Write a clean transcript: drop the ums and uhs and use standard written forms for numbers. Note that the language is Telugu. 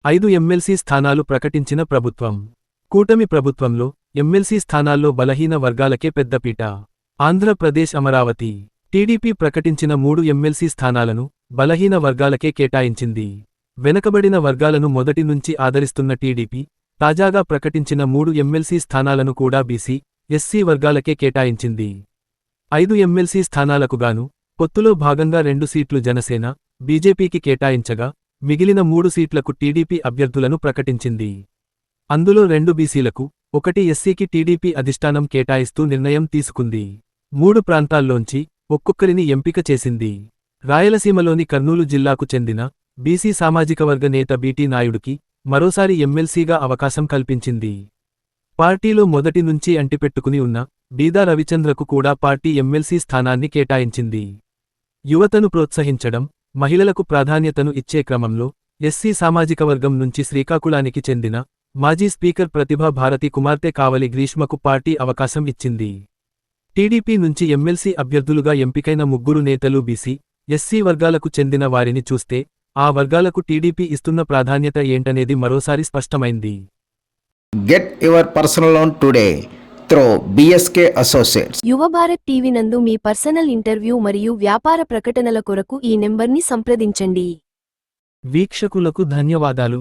5 ఎమ్మెల్సీ స్థానాలు ప్రకటించిన ప్రభుత్వం. కూటమి ప్రభుత్వంలో ఎమ్మెల్సీ స్థానాల్లో బలహీన వర్గాలకే పెద్దపీట. ఆంధ్రప్రదేశ్ అమరావతి. టీడీపీ ప్రకటించిన 3 ఎమ్మెల్సీ స్థానాలను బలహీన వర్గాలకే కేటాయించింది. వెనకబడిన వర్గాలను మొదటి నుంచి ఆదరిస్తున్న టీడీపీ తాజాగా ప్రకటించిన 3 ఎమ్మెల్సీ స్థానాలను కూడా బీసీ, ఎస్సీ వర్గాలకే కేటాయించింది. 5 ఎమ్మెల్సీ స్థానాలకు గాను పొత్తులో భాగంగా 2 సీట్లు జనసేన, బీజేపీకి కేటాయించగా మిగిలిన 3 సీట్లకు టీడీపీ అభ్యర్థులను ప్రకటించింది. అందులో 2 బీసీలకు, 1 ఎస్సీకి టీడీపీ అధిష్టానం కేటాయిస్తూ నిర్ణయం తీసుకుంది. 3 ప్రాంతాల్లోంచి ఒక్కొక్కరిని ఎంపిక చేసింది. రాయలసీమలోని కర్నూలు జిల్లాకు చెందిన బీసీ సామాజికవర్గ నేత బీటీ నాయుడుకి మరోసారి ఎమ్మెల్సీగా అవకాశం కల్పించింది. పార్టీలో మొదటి నుంచి అంటిపెట్టుకుని ఉన్న బీదా రవిచంద్రకు కూడా పార్టీ ఎమ్మెల్సీ స్థానాన్ని కేటాయించింది. యువతను ప్రోత్సహించడం, మహిళలకు ప్రాధాన్యతను ఇచ్చే క్రమంలో ఎస్సీ సామాజికవర్గం నుంచి శ్రీకాకుళానికి చెందిన మాజీ స్పీకర్ ప్రతిభా భారతి కుమార్తె కావలి గ్రీష్మకు పార్టీ అవకాశం ఇచ్చింది. టీడీపీ నుంచి ఎమ్మెల్సీ అభ్యర్థులుగా ఎంపికైన 3 నేతలు బీసీ, ఎస్సీ వర్గాలకు చెందిన వారిని చూస్తే ఆ వర్గాలకు టీడీపీ ఇస్తున్న ప్రాధాన్యత ఏంటనేది మరోసారి స్పష్టమైంది. Get your personal loan today through BSK Associates. Yuvabharat TV నందు మీ పర్సనల్ ఇంటర్వ్యూ మరియు వ్యాపార ప్రకటనల కొరకు ఈ నెంబర్ని సంప్రదించండి. వీక్షకులకు ధన్యవాదాలు.